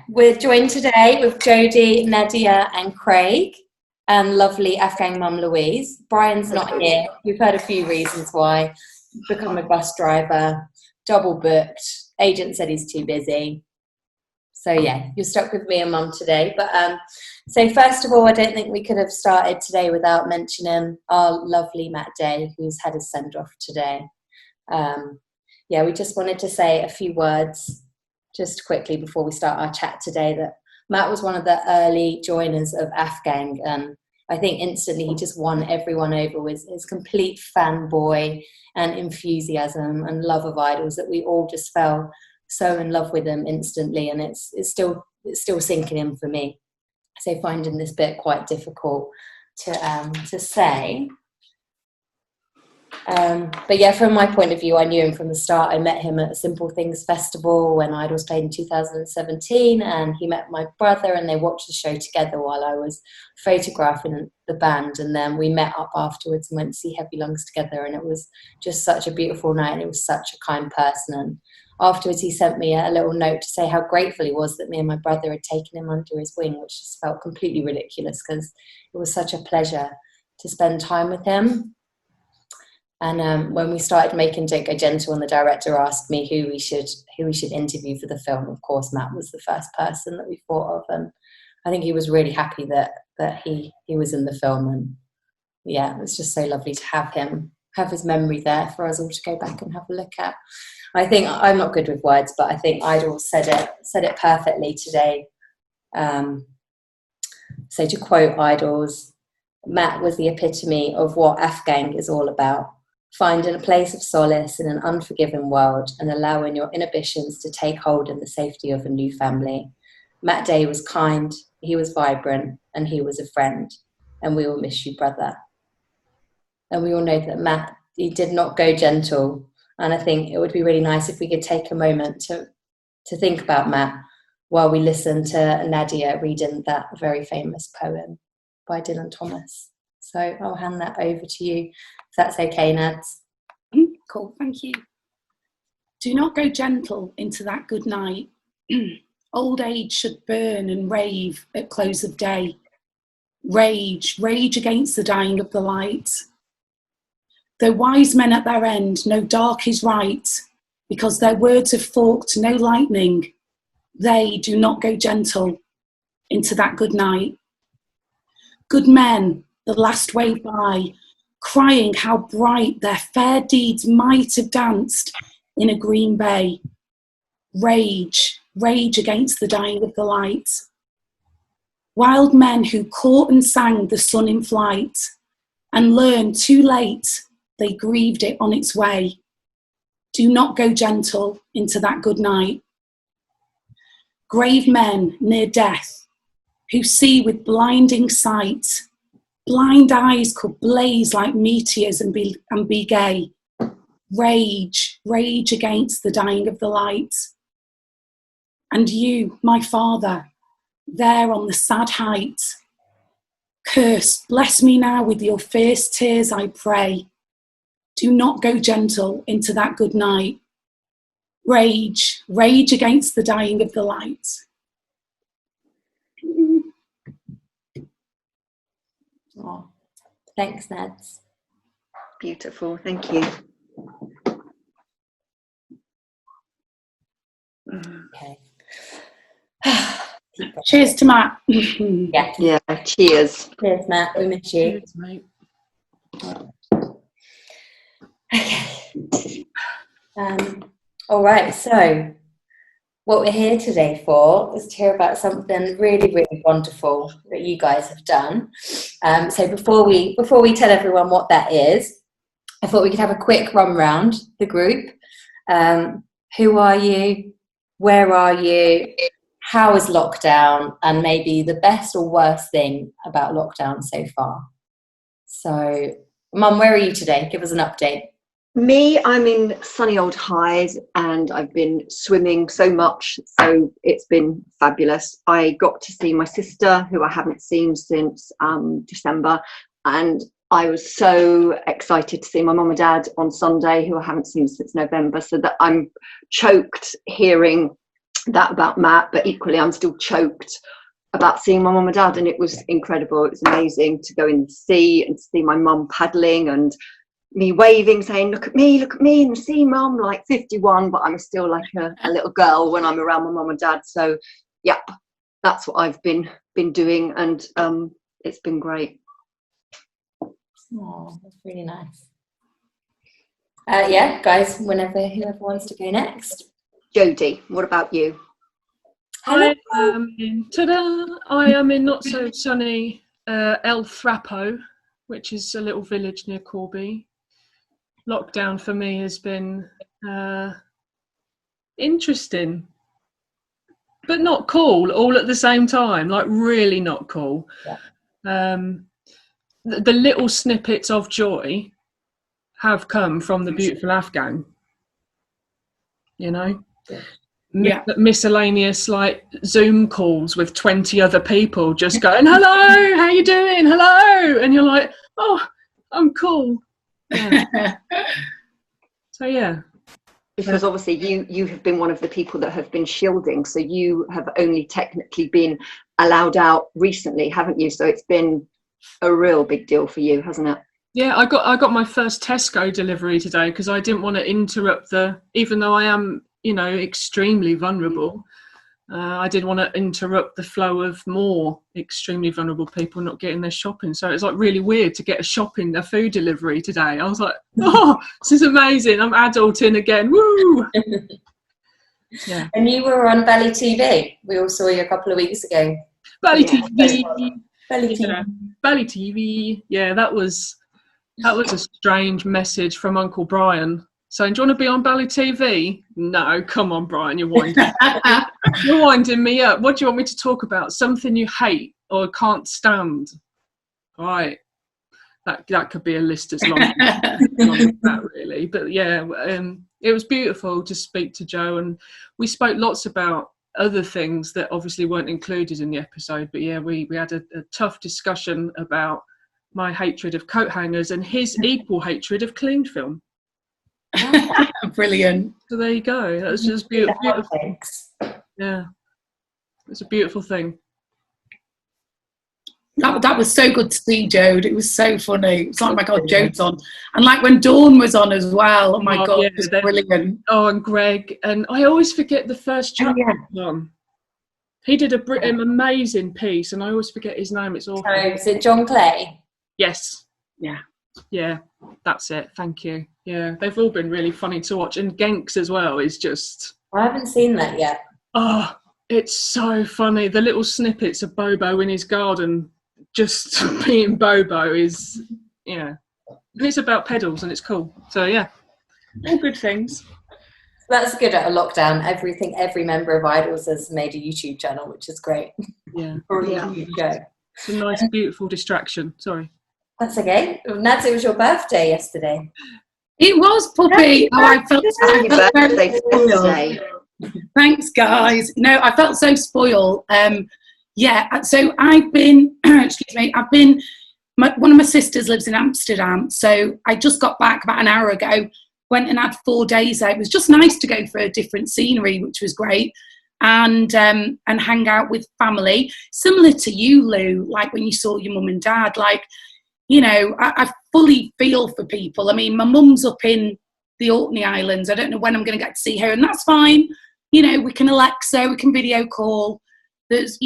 we're joined today with Jodie, Nadia and Craig and lovely Afghan mum Louise. Brian's not here. We've heard a few reasons why. Become a bus driver, double booked, agent said he's too busy. So yeah, you're stuck with me and mum today. But so first of all, I don't think we could have started today without mentioning our lovely Matt Day, who's had his send-off today. We just wanted to say a few words just quickly before we start our chat today, that Matt was one of the early joiners of Afghan, and I think instantly he just won everyone over with his complete fanboy and enthusiasm and love of idols, that we all just fell so in love with him instantly, and it's still sinking in for me. So finding this bit quite difficult to say. But yeah, from my point of view, I knew him from the start. I met him at a Simple Things festival when Idols played in 2017, and he met my brother and they watched the show together while I was photographing the band, and then we met up afterwards and went to see Heavy Lungs together, and it was just such a beautiful night, and he was such a kind person. And afterwards he sent me a little note to say how grateful he was that me and my brother had taken him under his wing, which just felt completely ridiculous because it was such a pleasure to spend time with him. And when we started making Don't Go Gentle, and the director asked me who we should interview for the film, of course Matt was the first person that we thought of, and I think he was really happy that he was in the film. And yeah, it was just so lovely to have his memory there for us all to go back and have a look at. I think I'm not good with words, but I think Idols said it perfectly today. So to quote Idols, Matt was the epitome of what Afghan is all about. Finding a place of solace in an unforgiving world and allowing your inhibitions to take hold in the safety of a new family. Matt Day was kind, he was vibrant, and he was a friend. And we will miss you, brother. And we all know that Matt, he did not go gentle. And I think it would be really nice if we could take a moment to think about Matt while we listen to Nadia reading that very famous poem by Dylan Thomas. So I'll hand that over to you, if that's okay, Nads. Cool, thank you. Do not go gentle into that good night. Old age should burn and rave at close of day. Rage against the dying of the light. Though wise men at their end know dark is right, because their words have forked no lightning, they do not go gentle into that good night. Good men, the last wave by, crying how bright their fair deeds might have danced in a green bay. Rage against the dying of the light. Wild men who caught and sang the sun in flight, and learned too late they grieved it on its way. Do not go gentle into that good night. Grave men near death, who see with blinding sight. Blind eyes could blaze like meteors and be gay. Rage against the dying of the light. And you, my father, there on the sad height, curse, bless me now with your fierce tears, I pray. Do not go gentle into that good night. Rage against the dying of the light. Oh, thanks, Nads. Beautiful, thank you. Okay. Cheers to Matt. Yeah, Cheers. Cheers, Matt. We miss you. Cheers, mate. Okay. All right. So, what we're here today for is to hear about something really, really wonderful that you guys have done. So before we tell everyone what that is, I thought we could have a quick run round the group. Who are you? Where are you? How is lockdown? And maybe the best or worst thing about lockdown so far. So, Mum, where are you today? Give us an update. Me, I'm in sunny old Hyde and I've been swimming so much, so it's been fabulous. I got to see my sister, who I haven't seen since December, and I was so excited to see my mum and dad on Sunday, who I haven't seen since November, so that I'm choked hearing that about Matt, but equally I'm still choked about seeing my mum and dad, and it was incredible. It was amazing to go in the sea and see my mum paddling and me waving, saying, look at me in the sea, mum. Like 51, but I'm still like a little girl when I'm around my mum and dad. So yeah, that's what I've been doing, and it's been great. Oh, that's really nice. Yeah, guys, whoever wants to go next. Jodie, what about you? I am in not so sunny El Thrapo, which is a little village near Corby. Lockdown for me has been interesting, but not cool all at the same time, like really not cool. Yeah. The little snippets of joy have come from the beautiful Afghan, you know. Yeah. Miscellaneous like Zoom calls with 20 other people just going, hello, how you doing, hello, and you're like, oh, I'm cool. Yeah. So yeah, because obviously you have been one of the people that have been shielding, so you have only technically been allowed out recently, haven't you? So it's been a real big deal for you, hasn't it? Yeah, I got my first Tesco delivery today because I didn't want to interrupt even though I am, you know, extremely vulnerable, I didn't want to interrupt the flow of more extremely vulnerable people not getting their shopping. So it's like really weird to get a food delivery today. I was like, oh, this is amazing. I'm adulting again. Woo! Yeah. And you were on Belly TV. We all saw you a couple of weeks ago. Belly TV. Belly TV. Yeah. Belly TV. Yeah, that was a strange message from Uncle Brian. Saying, do you want to be on Belly TV? No, come on, Brian, you're winding me up. What do you want me to talk about? Something you hate or can't stand? All right, that could be a list as long as that, really. But yeah, it was beautiful to speak to Joe, and we spoke lots about other things that obviously weren't included in the episode. But yeah, we had a tough discussion about my hatred of coat hangers and his equal hatred of clean film. Brilliant. So there you go. That was just beautiful. Yeah, it's a beautiful thing. That was so good to see, Jode. It was so funny. It's like, oh my God, Jode's on. And like when Dawn was on as well. Oh my God, yeah, it was brilliant. Oh, and Greg. And I always forget the first chapter one. He did an amazing piece, and I always forget his name. It's awful. Oh, is it John Clay? Yes. Yeah. Yeah, that's it. Thank you. Yeah, they've all been really funny to watch. And Genks as well is just... I haven't seen that yet. Oh, it's so funny. The little snippets of Bobo in his garden just being Bobo is, yeah. And it's about pedals and it's cool. So, yeah, all good things. That's good at a lockdown. Every member of Idols has made a YouTube channel, which is great. Yeah. It's a nice, beautiful distraction. Sorry. That's okay. Nadia, it was your birthday yesterday. It was, puppy. Oh, I felt very spoiled. Thanks, guys. No, I felt so spoiled. Yeah, so I've been, one of my sisters lives in Amsterdam, so I just got back about an hour ago, went and had 4 days out. It was just nice to go for a different scenery, which was great, and hang out with family. Similar to you, Lou, like when you saw your mum and dad, like, you know, I fully feel for people. I mean, my mum's up in the Orkney Islands. I don't know when I'm going to get to see her, and that's fine. You know, we can Alexa, we can video call. There's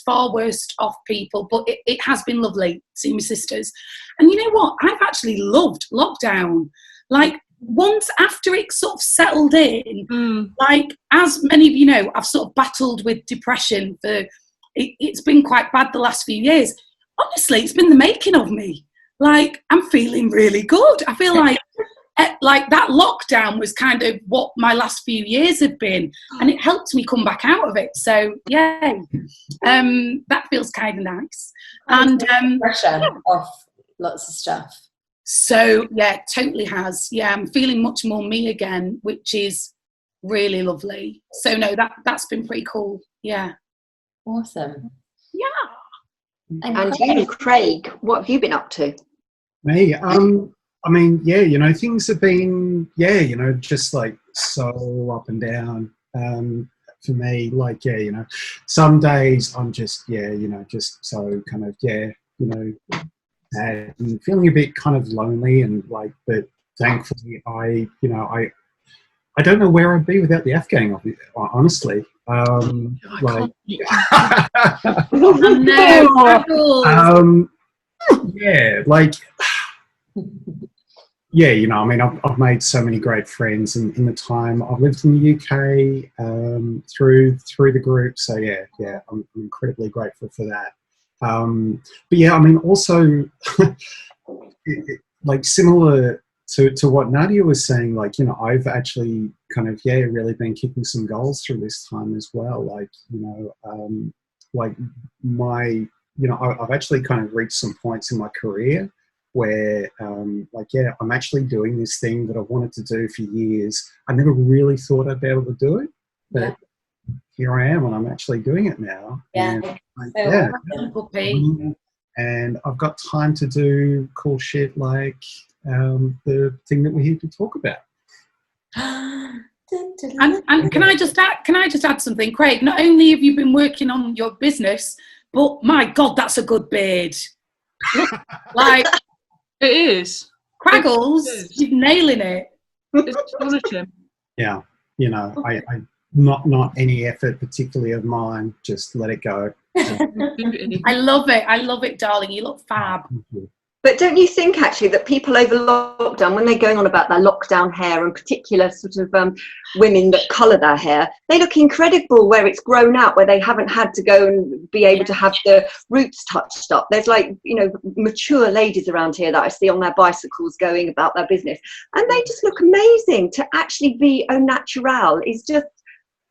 far worse off people, but it has been lovely seeing my sisters. And you know what? I've actually loved lockdown. Like, once after it sort of settled in, like, as many of you know, I've sort of battled with depression it's been quite bad the last few years. Honestly, it's been the making of me. Like, I'm feeling really good. I feel like that lockdown was kind of what my last few years have been, and it helped me come back out of it. So, yay. That feels kind of nice. And pressure off lots of stuff. So, yeah, totally has. Yeah, I'm feeling much more me again, which is really lovely. So, no, that's been pretty cool. Yeah. Awesome. Yeah. And you, Craig, what have you been up to? Me? I mean, yeah, you know, things have been, just like so up and down. for me, like, yeah, you know, some days I'm just, yeah, you know, just so kind of, yeah, you know, sad and feeling a bit kind of lonely, and like, but thankfully I don't know where I'd be without the Afghan, honestly. Like, yeah, like, yeah, you know, I mean, I've made so many great friends in the time I've lived in the UK, through the group. So yeah, I'm incredibly grateful for that. But yeah, I mean, also, like similar to what Nadia was saying, like, you know, I've actually kind of, yeah, really been kicking some goals through this time as well. Like, you know, like you know, I've actually kind of reached some points in my career where, like, yeah, I'm actually doing this thing that I've wanted to do for years. I never really thought I'd be able to do it, but here I am, and I'm actually doing it now. Yeah. And I've got time to do cool shit like the thing that we're here to talk about. And can I just add something, Craig? Not only have you been working on your business, but my God, that's a good beard. Like, it is. Craggles, you're nailing it. It's astonishing. Yeah, you know, I not any effort particularly of mine, just let it go. I love it, darling. You look fab. But don't you think actually that people over lockdown, when they're going on about their lockdown hair, and particular sort of women that colour their hair, they look incredible where it's grown out, where they haven't had to go and be able to have the roots touched up. There's like, you know, mature ladies around here that I see on their bicycles going about their business, and they just look amazing. To actually be au natural is just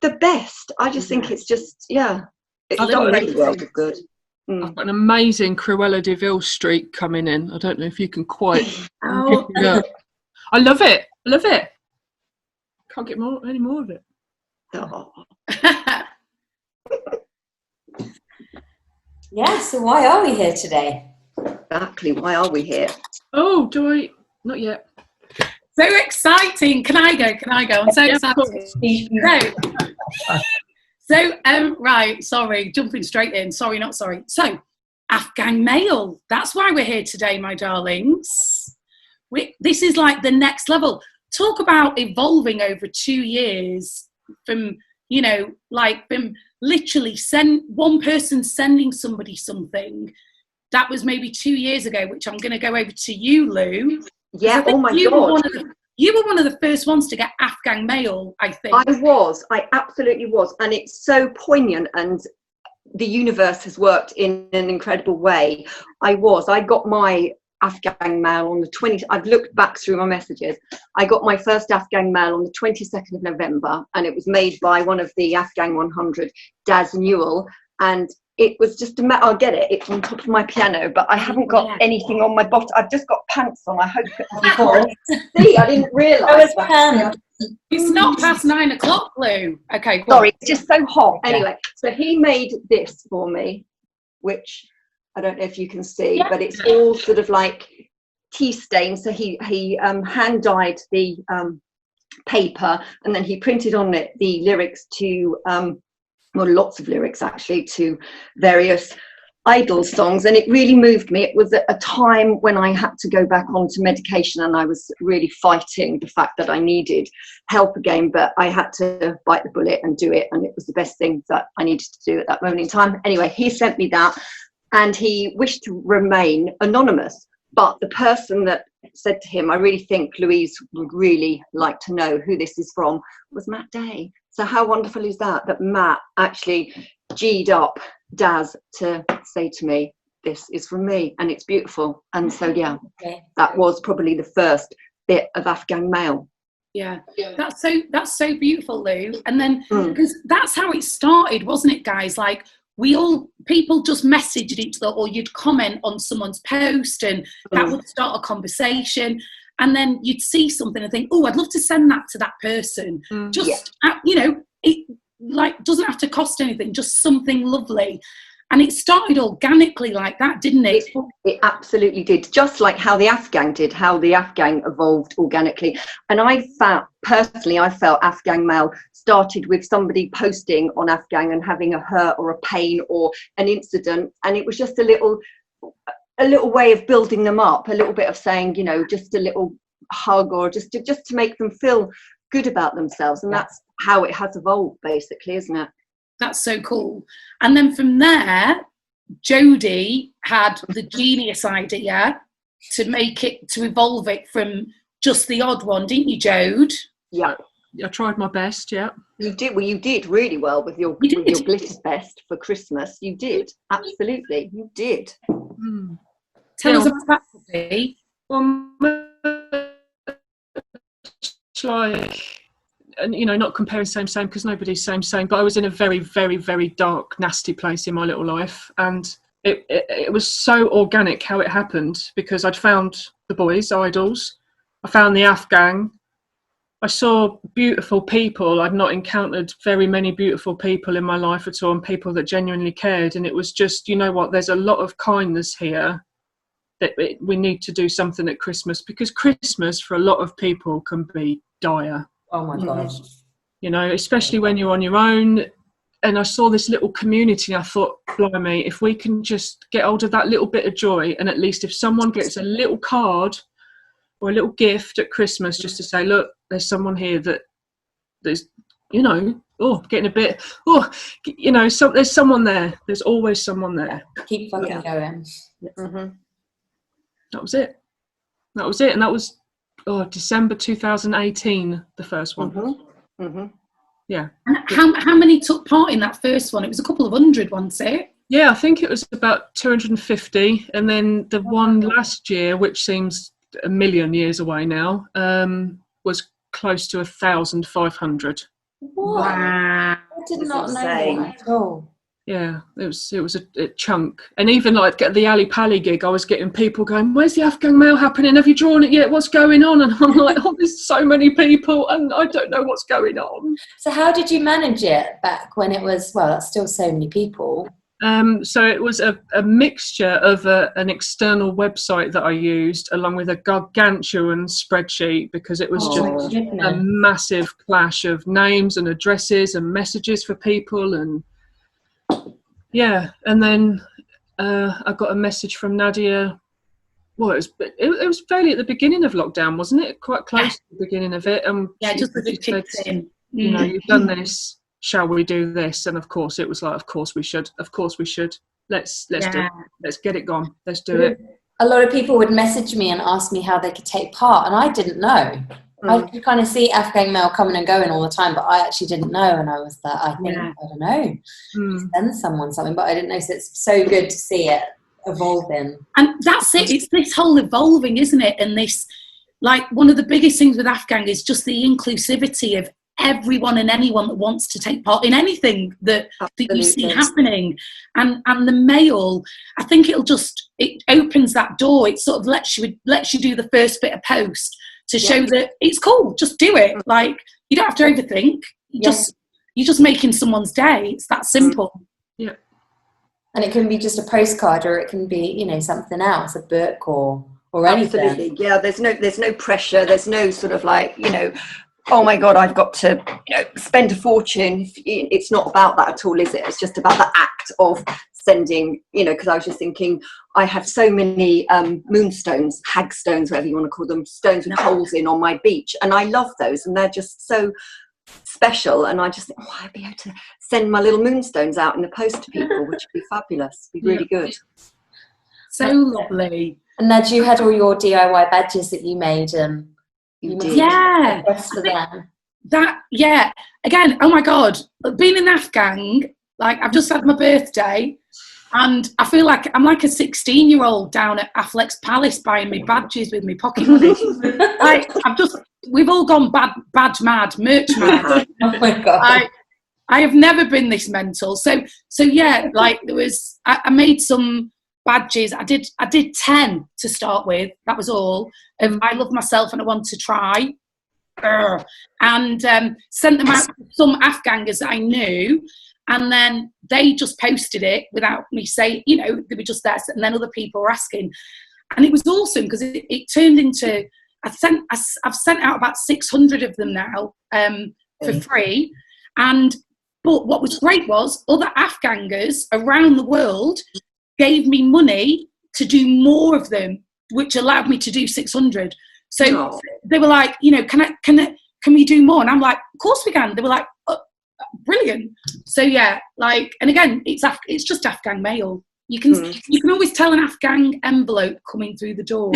the best. I just think it's just, yeah, it's done really well. Good. I've got an amazing Cruella de Vil streak coming in. I don't know if you can quite pick it up. I love it. Can't get any more of it. Oh. Yeah, so why are we here today? Exactly, why are we here? Oh, not yet. So exciting. Can I go? I'm so excited. So, right, sorry, jumping straight in. Sorry, not sorry. So, Afghan male. That's why we're here today, my darlings. This is like the next level. Talk about evolving over 2 years from, you know, like from literally one person sending somebody something. That was maybe 2 years ago, which I'm going to go over to you, Lou. Yeah, oh my God. You were one of the first ones to get Afghan mail, I think. I absolutely was. And it's so poignant, and the universe has worked in an incredible way. I got my Afghan mail on the 20th. I've looked back through my messages. I got my first Afghan mail on the 22nd of November, and it was made by one of the Afghan 100, Daz Newell. And it was just I'll get it. It's on top of my piano, but I haven't got anything on my bottom. I've just got pants on. I hope it doesn't fall. See, I didn't realise that. It's not past 9 o'clock, Lou. Okay, sorry, it's just so hot. Anyway, so he made this for me, which I don't know if you can see, but it's all sort of like tea stains. So he hand dyed the paper, and then he printed on it the lyrics to well, lots of lyrics actually, to various Idol songs, and it really moved me. It was at a time when I had to go back onto medication, and I was really fighting the fact that I needed help again, but I had to bite the bullet and do it, and it was the best thing that I needed to do at that moment in time. Anyway, he sent me that, and he wished to remain anonymous, but the person that said to him, I really think Louise would really like to know who this is from, was Matt Day. So how wonderful is that Matt actually G'd up Daz to say to me, this is from me, and it's beautiful. And so, yeah, that was probably the first bit of Afghan mail. Yeah, that's so beautiful, Lou. And then, because that's how it started, wasn't it, guys? Like, people just messaged each other, or you'd comment on someone's post, and that would start a conversation. And then you'd see something and think, oh, I'd love to send that to that person. You know, it like doesn't have to cost anything, just something lovely. And it started organically like that, didn't it? It absolutely did. Just like how the Afghan did, how the Afghan evolved organically. And I felt Afghan Mail started with somebody posting on Afghan and having a hurt or a pain or an incident. And it was just a little way of building them up, a little bit of saying, you know, just a little hug, or just to make them feel good about themselves. And that's how it has evolved, basically, isn't it? That's so cool. And then from there, Jodie had the genius idea to evolve it from just the odd one, didn't you, Jode? Yeah. I tried my best, yeah. You did. Well, you did really well with your glitter vest for Christmas. You did. Absolutely. You did. Tell us about that, Bobby. Well, like, and you know, not comparing same because nobody's same, but I was in a very, very, very dark, nasty place in my little life, and it was so organic how it happened, because I'd found the boys' idols, I found the Afghan, I saw beautiful people. I'd not encountered very many beautiful people in my life at all, and people that genuinely cared, and it was just, you know what, there's a lot of kindness here, that we need to do something at Christmas, because Christmas for a lot of people can be dire. Oh my gosh. You know, especially when you're on your own. And I saw this little community, and I thought, blimey, if we can just get hold of that little bit of joy, and at least if someone gets a little card or a little gift at Christmas, just to say, look, there's someone here that there's, you know, getting a bit, you know, there's someone there. There's always someone there. Keep fucking going. Mm-hmm. That was it. And that was December 2018, the first one. Mm-hmm. Mm-hmm. Yeah. And how many took part in that first one? It was a couple of hundred, wasn't it? Yeah, I think it was about 250. And then the one last year, which seems a million years away now, was close to 1,500. Wow. I did not know that at all. Yeah, it was a chunk. And even like at the Ali Pali gig, I was getting people going, where's the Afghan Mail happening? Have you drawn it yet? What's going on? And I'm like, there's so many people and I don't know what's going on. So how did you manage it back when it was, well, that's still so many people? So it was a mixture of an external website that I used, along with a gargantuan spreadsheet, because it was just a massive clash of names and addresses and messages for people. And yeah, and then I got a message from Nadia. Well, it was fairly at the beginning of lockdown, wasn't it? Quite close to the beginning of it. Just as it kicked in. You know, you've done this. Shall we do this? And of course, it was like, of course we should. Of course we should. Let's do it. Let's get it gone. Let's do it. A lot of people would message me and ask me how they could take part, and I didn't know. I could kind of see Afghan Mail coming and going all the time, but I actually didn't know, and I was like, I don't know, send someone something, but I didn't know. So it's so good to see it evolving. And that's it. It's this whole evolving, isn't it? And this, like, one of the biggest things with Afghan is just the inclusivity of everyone and anyone that wants to take part in anything that you see happening. And the mail, I think it opens that door. It sort of lets you do the first bit of post to show that it's cool. Just do it. Like, you don't have to overthink. You're just making someone's day. It's that simple. Yeah. And it can be just a postcard, or it can be, you know, something else, a book or anything. Absolutely. Yeah, there's no pressure. There's no sort of like, you know, oh my God, I've got to, you know, spend a fortune. It's not about that at all, is it? It's just about the act of sending, you know, because I was just thinking, I have so many moonstones, hagstones, whatever you want to call them, stones with holes in on my beach. And I love those, and they're just so special. And I just think, I'd be able to send my little moonstones out in the post to people, which would be fabulous. Be really good. So lovely. And Ned, you had all your DIY badges that you made, and You did. Yeah. for them. Again, oh my God, being in Afghan, like, I've just had my birthday, and I feel like I'm like a 16-year-old down at Affleck's Palace buying me badges with me pocket money. Like, we've all gone badge mad, merch mad. Oh my God. I have never been this mental. So yeah, like, there was, I made some badges. I did 10 to start with. That was all. I love myself and I want to try. And sent them out to some Afghangers that I knew. And then they just posted it without me saying, you know, they were just there. And then other people were asking. And it was awesome because it turned into, I've sent out about 600 of them now for free. But what was great was other Afghangers around the world gave me money to do more of them, which allowed me to do 600. So they were like, you know, can we do more? And I'm like, of course we can. They were like, oh, brilliant. So yeah, like, and again, it's just Afghan mail. You can always tell an Afghan envelope coming through the door.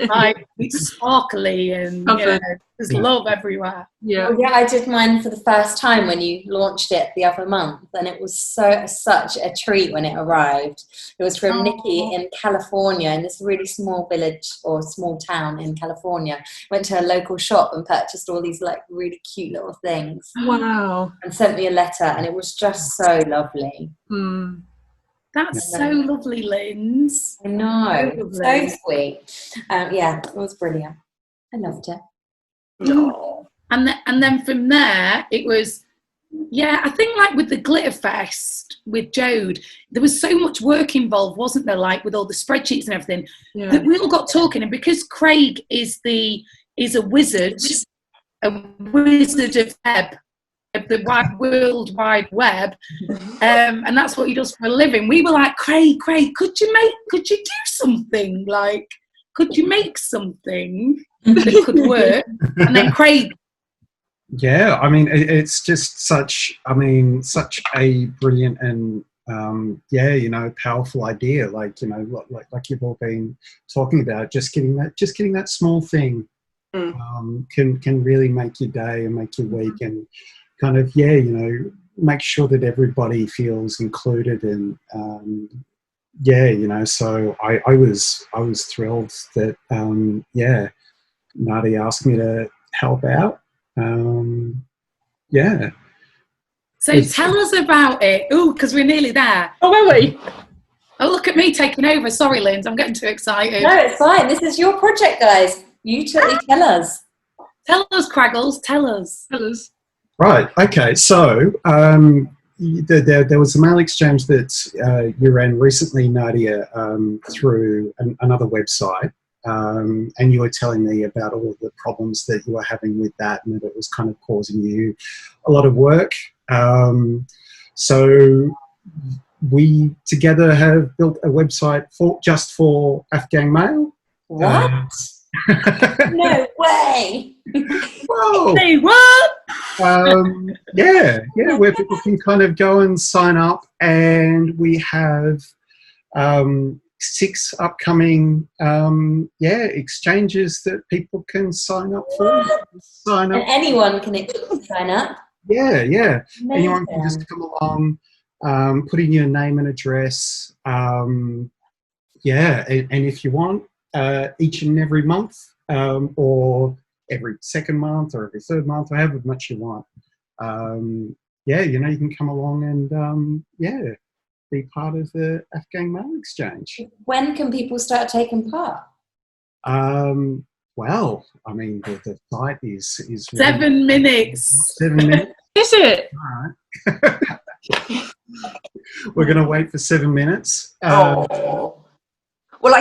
Like, it's sparkly and you know, there's love everywhere. Yeah. Oh, yeah, I did mine for the first time when you launched it the other month, and it was such a treat when it arrived. It was from Nikki in California, in this really small village or small town in California. Went to a local shop and purchased all these like really cute little things. Wow. And sent me a letter, and it was just so lovely. That's so lovely, Linz. I know, so sweet. Yeah, it was brilliant. I loved it. Oh. And then from there, it was, I think like with the Glitter Fest with Jode, there was so much work involved, wasn't there? Like with all the spreadsheets and everything, that we all got talking. And because Craig is a wizard of web, of the World Wide Web, and that's what he does for a living. We were like, Craig, could you do something? Like, could you make something that could work? And then Craig. Yeah, I mean, it's just such a brilliant and powerful idea. Like, you know, like you've all been talking about, just getting that small thing can really make your day and make your week, and kind of, you know, make sure that everybody feels included. And you know, so I was thrilled that Nadia asked me to help out. So tell us about it. Oh, because we're nearly there. Oh, were we? Oh, look at me taking over. Sorry, Linz, I'm getting too excited. No, it's fine. This is your project, guys. You tell us. Tell us, Craggles. Tell us. Right. Okay. So there was a mail exchange that you ran recently, Nadia, through another website, and you were telling me about all of the problems that you were having with that, and that it was kind of causing you a lot of work. So we together have built a website just for Afghan mail. What? No way. Whoa. Say what? Where people can kind of go and sign up, and we have 6 upcoming exchanges that people can sign up for. And anyone can sign up? Yeah. Amazing. Anyone can just come along, put in your name and address. And if you want, each and every month, or every second month, or every third month, or however much you want. You know, you can come along and be part of the Afghan mail exchange. When can people start taking part? Well, I mean, the site is 7 minutes. 7 minutes. Is it? All right. We're going to wait for 7 minutes. Well,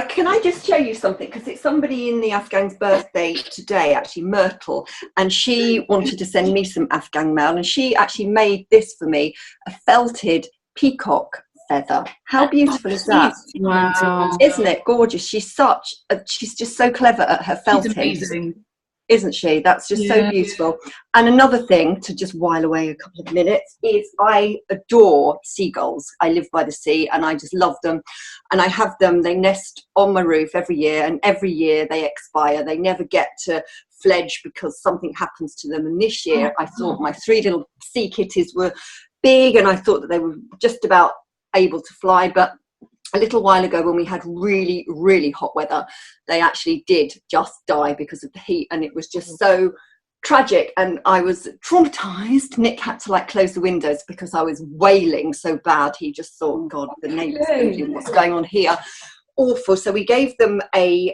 can I just show you something? Because it's somebody in the Afghan's birthday today, actually, Myrtle, and she wanted to send me some Afghan mail, and she actually made this for me, a felted peacock feather. How beautiful is that? Wow. Isn't it gorgeous? She's just so clever at her felting. She's amazing. Isn't she? That's just so beautiful. And another thing to just while away a couple of minutes is I adore seagulls. I live by the sea and I just love them. And I have them, they nest on my roof every year, and every year they expire. They never get to fledge because something happens to them. And this year I thought my 3 little sea kitties were big, and I thought that they were just about able to fly, but a little while ago when we had really, really hot weather, they actually did just die because of the heat, and it was just so tragic, and I was traumatized. Nick had to close the windows because I was wailing so bad. He just thought, God, the neighbours thinking, what's going on here? Awful. So we gave them a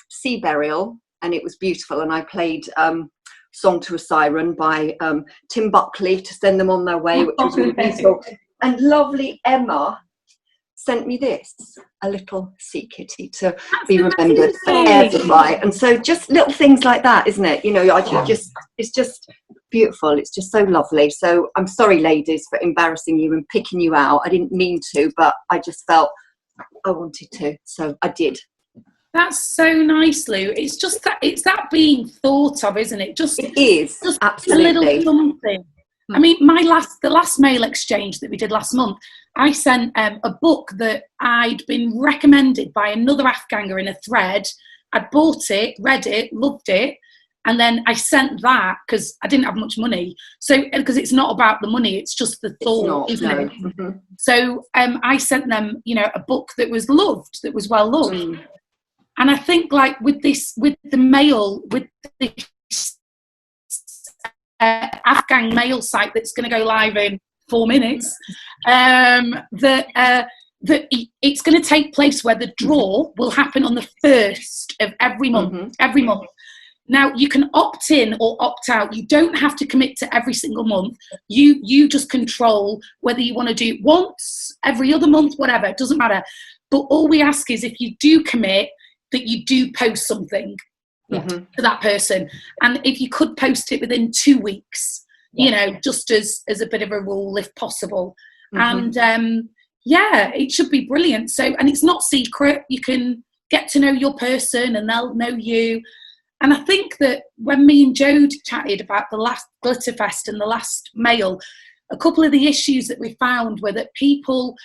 sea burial, and it was beautiful, and I played Song to a Siren by Tim Buckley to send them on their way, which was really beautiful. And lovely Emma sent me this, a little sea kitty to be remembered forever by. And so just little things like that, isn't it? You know, it's just beautiful. It's just so lovely. So I'm sorry, ladies, for embarrassing you and picking you out. I didn't mean to, but I just felt I wanted to, so I did. That's so nice, Lou. It's just that it's being thought of, isn't it? It is, just absolutely. A little something. I mean, the last mail exchange that we did last month, I sent a book that I'd been recommended by another Afghanger in a thread. I'd bought it, read it, loved it, and then I sent that because I didn't have much money. So, because it's not about the money, it's just the thought, isn't it? Mm-hmm. So I sent them, you know, a book that was loved, that was well loved. And I think, like, with the mail, with this Afghan mail site that's going to go live in 4 minutes, that it's going to take place where the draw will happen on the 1st of every month. Every month. Now, you can opt in or opt out. You don't have to commit to every single month. You just control whether you want to do it once, every other month, whatever. It doesn't matter. But all we ask is, if you do commit, that you do post something to that person. And if you could post it within 2 weeks, you know, just as a bit of a rule, if possible. And it should be brilliant. So, and it's not secret. You can get to know your person and they'll know you. And I think that when me and Jode chatted about the last Glitterfest and the last mail, a couple of the issues that we found were that people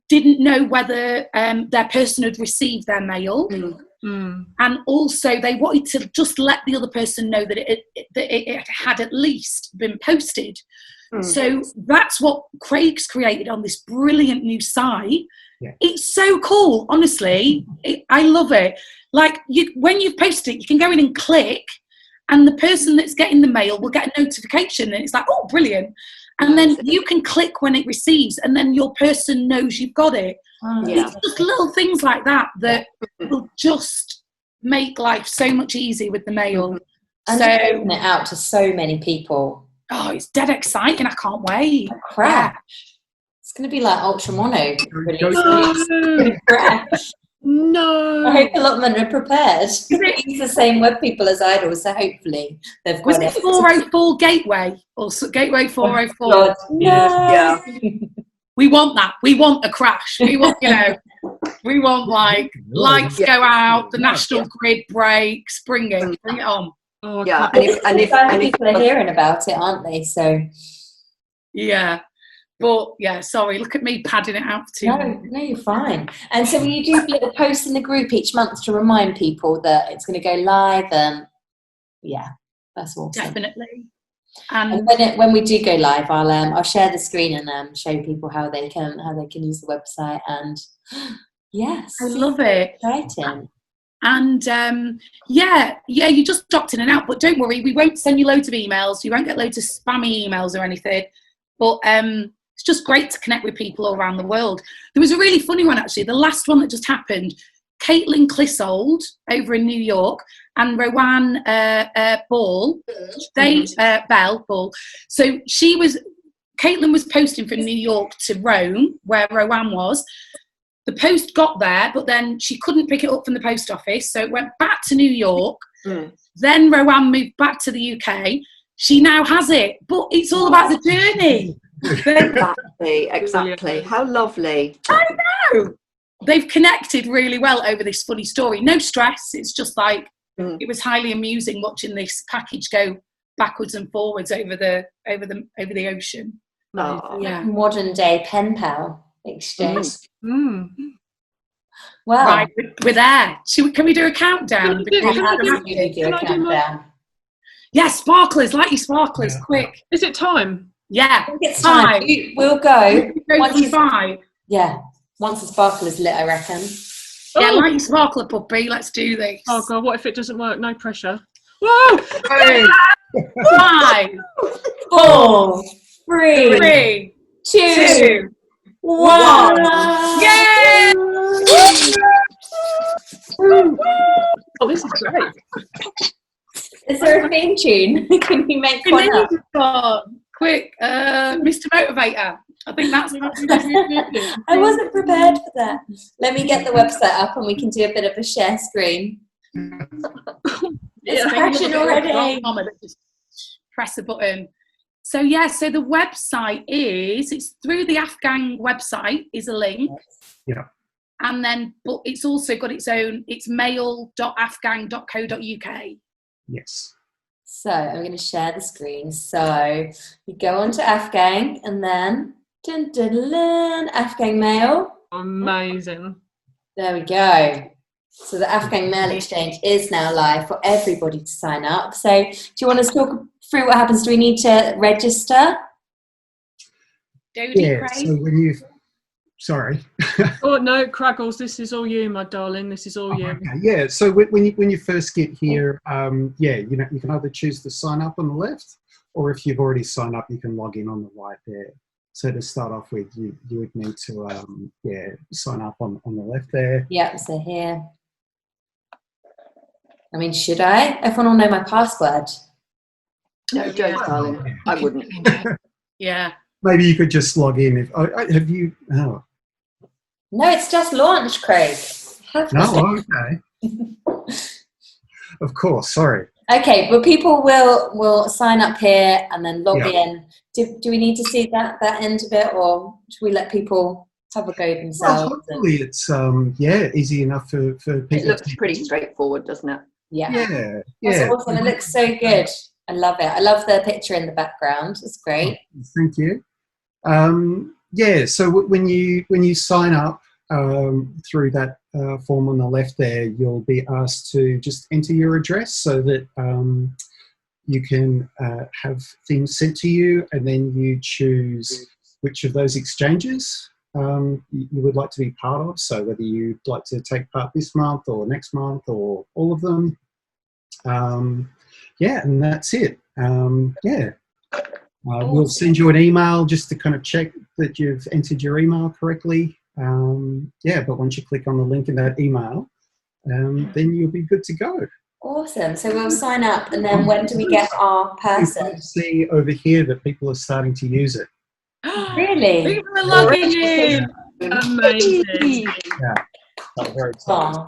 didn't know whether their person had received their mail. And also they wanted to just let the other person know that it had at least been posted. So that's what Craig's created on this brilliant new site. It's so cool, honestly. I love it. Like, when you've posted it, you can go in and click, and the person that's getting the mail will get a notification, and it's like, oh, brilliant. And then you can click when it receives, and then your person knows you've got it. It's just little things like that will just make life so much easier with the mail. And so open it out to so many people. Oh, it's dead exciting. I can't wait. Crash. It's going to be like Ultra Mono. Crash. No. I hope allotment are prepared. It's the same web people as Idol, so hopefully they've got it. 404 Gateway or Gateway 404? God, yeah. We want that. We want a crash. We want, we want lights go out, the national grid breaks. Bring it on. Oh, yeah, and if people are hearing about it, aren't they? So yeah. But yeah, sorry, look at me padding it out for 2 minutes. No, you're fine. And so will you do little posts in the group each month to remind people that it's going to go live? And yeah, that's awesome. Definitely. And when we do go live, I'll share the screen and show people how they can use the website. And yes, I love it. Exciting. And you just dropped in and out. But don't worry, we won't send you loads of emails. You won't get loads of spammy emails or anything. But it's just great to connect with people all around the world. There was a really funny one, actually. The last one that just happened, Caitlin Clissold over in New York and Rowan Ball, Bell Ball. So Caitlin was posting from New York to Rome, where Rowan was. The post got there, but then she couldn't pick it up from the post office. So it went back to New York. Then Rowan moved back to the UK. She now has it, but it's all about the journey. Exactly. How lovely. I know. They've connected really well over this funny story. No stress. It's just like, it was highly amusing watching this package go backwards and forwards over the ocean. Oh. Yeah. Modern day pen pal exchange. Wow. Right, we're there. Can we do a countdown? Absolutely do a countdown. Yeah, sparklers, light your sparklers, quick. Is it time? Yeah, it's time. We'll go. Once 5. Yeah, once the sparkler's lit, I reckon. Yeah, light your sparkler, puppy. Let's do this. Oh God, what if it doesn't work? No pressure. Whoa! 5, 4, 3, 2, 1. Yay! Oh, this is great. Is there a theme tune? Can we make We one need up? one. Quick, Mr. Motivator. I think that's I wasn't prepared for that. Let me get the website up and we can do a bit of a share screen. It's crashing already. Just press a button. So yeah, so the website it's through the Afghan website is a link. Yeah. And then, but it's also got its own, it's mail.afghan.co.uk. Yes. So I'm going to share the screen. So you go on to Afghan and then Afghan Mail. Amazing. There we go. So the Afghan Mail Exchange is now live for everybody to sign up. So do you want us to talk through what happens? Do we need to register? Jodie, Craig? So when you... Sorry. Oh no, Craggles, this is all you, my darling. This is all you. Okay. Yeah. So when you first get here, you can either choose to sign up on the left, or if you've already signed up, you can log in on the right there. So to start off with, you would need to sign up on the left there. Yeah. So here. I mean, should I? Everyone will know my password. No, don't, darling. I wouldn't. Yeah. Maybe you could just log in. Have you? Oh. No, it's just launched, Craig. No, okay. Of course, sorry. Okay, but people will sign up here and then log in. Do we need to see that end of it, or should we let people have a go themselves? Well, hopefully it's easy enough for people. It looks pretty straightforward, doesn't it? Yeah. That's awesome. It looks so good. I love it. I love the picture in the background. It's great. Thank you. So when you sign up through that form on the left there, you'll be asked to just enter your address so that you can have things sent to you, and then you choose which of those exchanges you would like to be part of. So whether you'd like to take part this month or next month or all of them. And that's it. We'll send you an email just to kind of check that you've entered your email correctly. But once you click on the link in that email, then you'll be good to go. Awesome. So we'll sign up, and then when do we get our person? You can see over here that people are starting to use it. Really? People are logging in. Amazing. Yeah. Very exciting.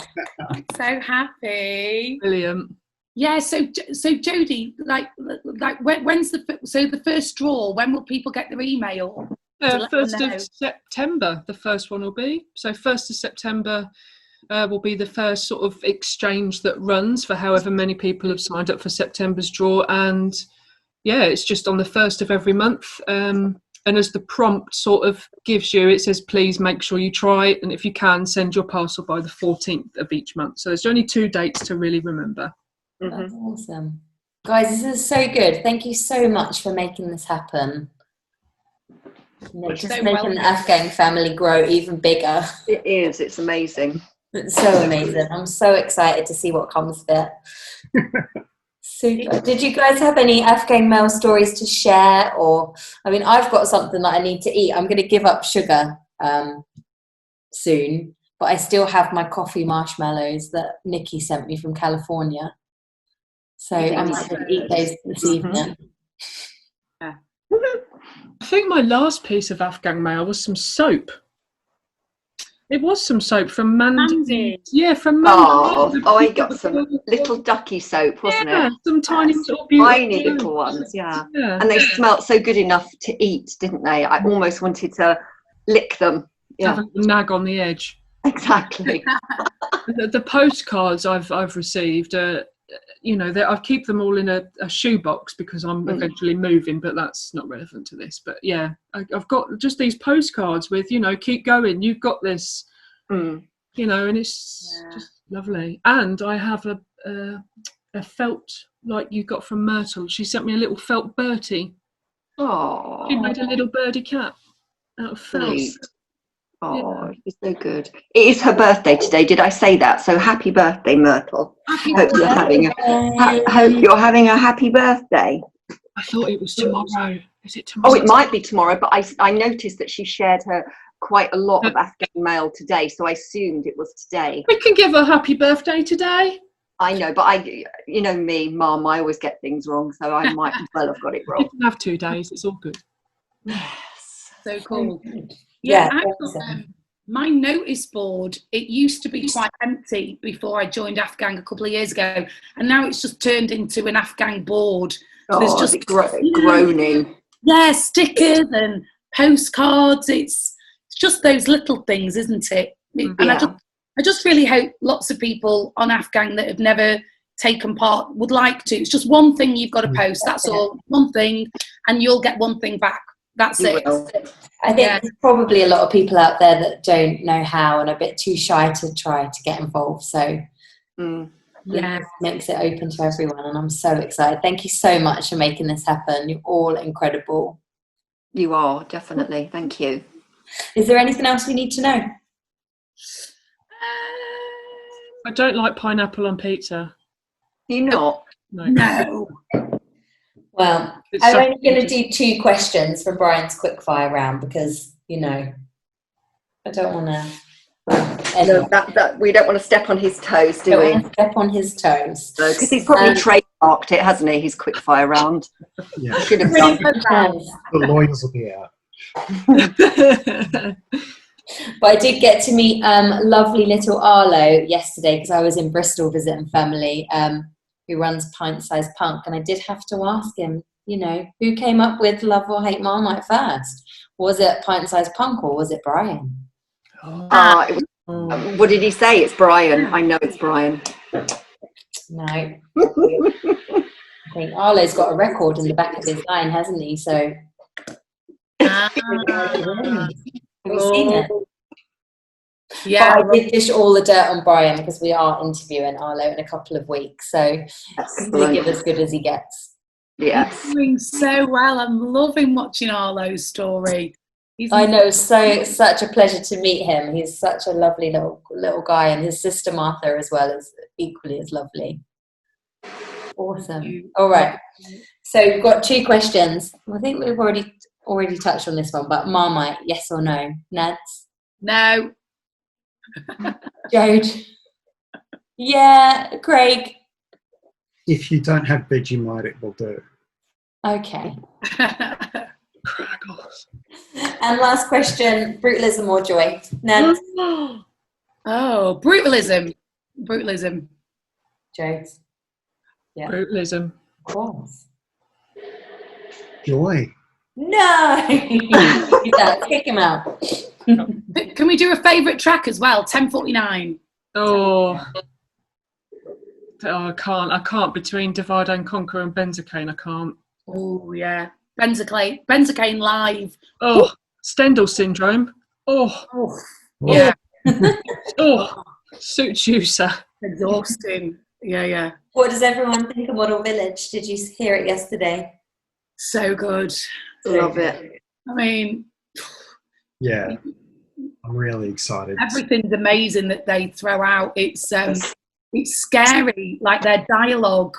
So happy. Brilliant. Yeah, so Jodie, like when's the first draw? When will people get their email? 1st of September, the first one will be. So 1st of September will be the first sort of exchange that runs for however many people have signed up for September's draw. And it's just on the 1st of every month. And as the prompt sort of gives you, it says, please make sure you try it. And if you can, send your parcel by the 14th of each month. So there's only 2 dates to really remember. That's awesome. Guys, this is so good. Thank you so much for making this happen. Making the Afghan family grow even bigger. It is. It's amazing. It's so amazing. I'm so excited to see what comes of it. Super. Did you guys have any Afghan Mail stories to share? I've got something that I need to eat. I'm going to give up sugar soon, but I still have my coffee marshmallows that Nikki sent me from California. So I might eat those this evening. Yeah. I think my last piece of Afghan mail was some soap. It was some soap from Mandy. Yeah, from Mandy. I got some little ducky soap, wasn't it? Some tiny little beautiful tiny little ones, yeah. And they smelt so good enough to eat, didn't they? I almost wanted to lick them. Yeah. Have a nag on the edge. Exactly. The postcards I've received, I keep them all in a shoebox because I'm eventually moving, but that's not relevant to this. But yeah, I've got just these postcards with, keep going, you've got this, and it's just lovely. And I have a felt like you got from Myrtle. She sent me a little felt Bertie. Oh. She made a little birdie cap out of felt. Sweet. Oh, it's so good. It is her birthday today. Did I say that? So happy birthday, Myrtle. Hope you're having a happy birthday. I thought it was tomorrow. Is it tomorrow? Oh, it might be tomorrow, but I noticed that she shared quite a lot of Afghan mail today, so I assumed it was today. We can give her happy birthday today. I know, but you know me, Mum, I always get things wrong, so I might as well have got it You wrong. can have 2 days. It's all good. So cool. Yeah, Yeah, awesome. my notice board, it used to be quite empty before I joined Afghan a couple of years ago, and now it's just turned into an Afghan board. So there's just groaning. Yeah, stickers and postcards. It's just those little things, isn't it? And I just really hope lots of people on Afghan that have never taken part would like to. It's just one thing you've got to post. That's all. One thing, and you'll get one thing back. That's it. I think there's probably a lot of people out there that don't know how and are a bit too shy to try to get involved. So yeah, it makes it open to everyone, and I'm so excited. Thank you so much for making this happen. You're all incredible. You are, definitely. Thank you. Is there anything else we need to know? I don't like pineapple on pizza. You not? No. Well, I'm only going to do 2 questions for Brian's quickfire round because, you know, I don't want to... No, that we don't want to step on his toes, do we? Don't want to step on his toes. Because he's probably trademarked it, hasn't he? His quickfire round. Yeah. Should have done. The lawyers will be out. But I did get to meet lovely little Arlo yesterday because I was in Bristol visiting family who runs Pint Size Punk, and I did have to ask him, you know, who came up with Love or Hate Marmite first? Was it Pint Size Punk or was it Brian? What did he say? It's Brian. I know it's Brian. No. I think Arlo's got a record in the back of his line, hasn't he? So have you seen it? Yeah, but I did dish all the dirt on Brian because we are interviewing Arlo in a couple of weeks, so he's give as good as he gets. Yes, he's doing so well. I'm loving watching Arlo's story. I know, such a pleasure to meet him. He's such a lovely little guy, and his sister Martha as well is equally as lovely. Awesome. All right, so we've got 2 questions. I think we've already touched on this one, but Marmite, yes or no? Nads? No. Jode? Yeah. Craig? If you don't have Vegemite, it will do. Okay. And last question, brutalism or joy? Nads? Oh, brutalism. Brutalism. Jode? Yeah. Brutalism. Of course. Joy. No! Kick him out. Can we do a favourite track as well? 10:49. I can't between Divide and Conquer and Benzocaine. I can't. Oh yeah, Benzocaine live. Oh, Stendhal syndrome. Oh, yeah. Suits you, sir. Exhausting. Yeah. What does everyone think of Model Village? Did you hear it yesterday? So good. Love it. I mean, yeah, I'm really excited. Everything's amazing that they throw out. It's scary. Like their dialogue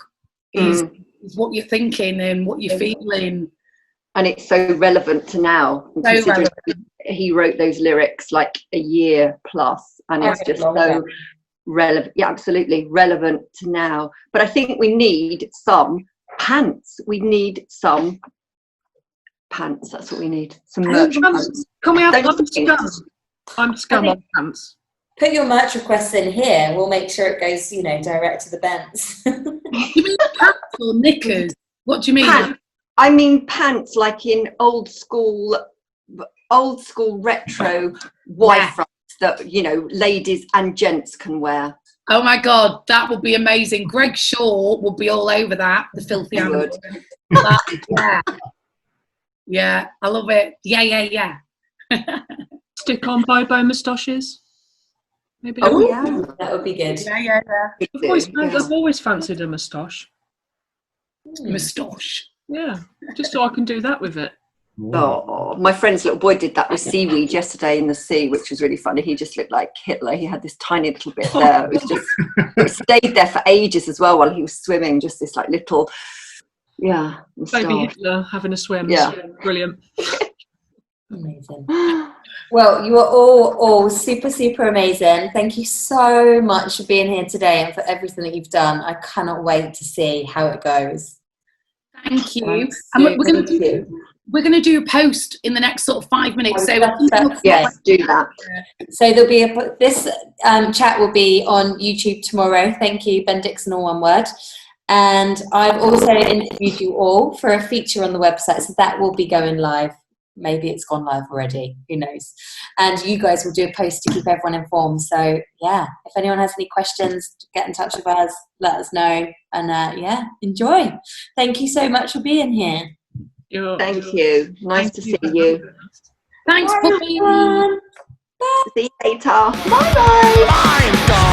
is what you're thinking and what you're feeling, and it's so relevant to now. So relevant. He wrote those lyrics like a year plus, and it's just so relevant. Yeah, absolutely relevant to now. But I think we need some pants. We need some pants. That's what we need. Some merch pants. Can we have I'm scum on pants. Put your merch requests in here. We'll make sure it goes, direct to the Bents. You mean pants or knickers? What do you mean? Pants. I mean pants, like in old school retro white fronts that ladies and gents can wear. Oh my God, that would be amazing. Greg Shaw would be all over that. The filthy animal. Yeah, I love it. Yeah. Stick on Bobo moustaches. Maybe. Oh yeah, that would be good. Yeah. I've always fancied a moustache. Moustache. Yeah, just so I can do that with it. Oh, my friend's little boy did that with seaweed yesterday in the sea, which was really funny. He just looked like Hitler. He had this tiny little bit there. It was just, it stayed there for ages as well while he was swimming. Just this like little, baby Hitler having a swim. Yeah, brilliant. Amazing. Well, you are all super, super amazing. Thank you so much for being here today and for everything that you've done. I cannot wait to see how it goes. Thank you. I'm And we're super going to do a post in the next sort of 5 minutes. So yes, do that. So there'll be this chat will be on YouTube tomorrow. Thank you, Ben Dixon, all one word. And I've also interviewed you all for a feature on the website, so that will be going live. Maybe it's gone live already, who knows. And you guys will do a post to keep everyone informed. So yeah, if anyone has any questions, get in touch with us, let us know. And yeah, enjoy. Thank you so much for being here. Thank you. Nice to see you. Thanks, Bye, Puppy. everyone. See you later. Bye bye.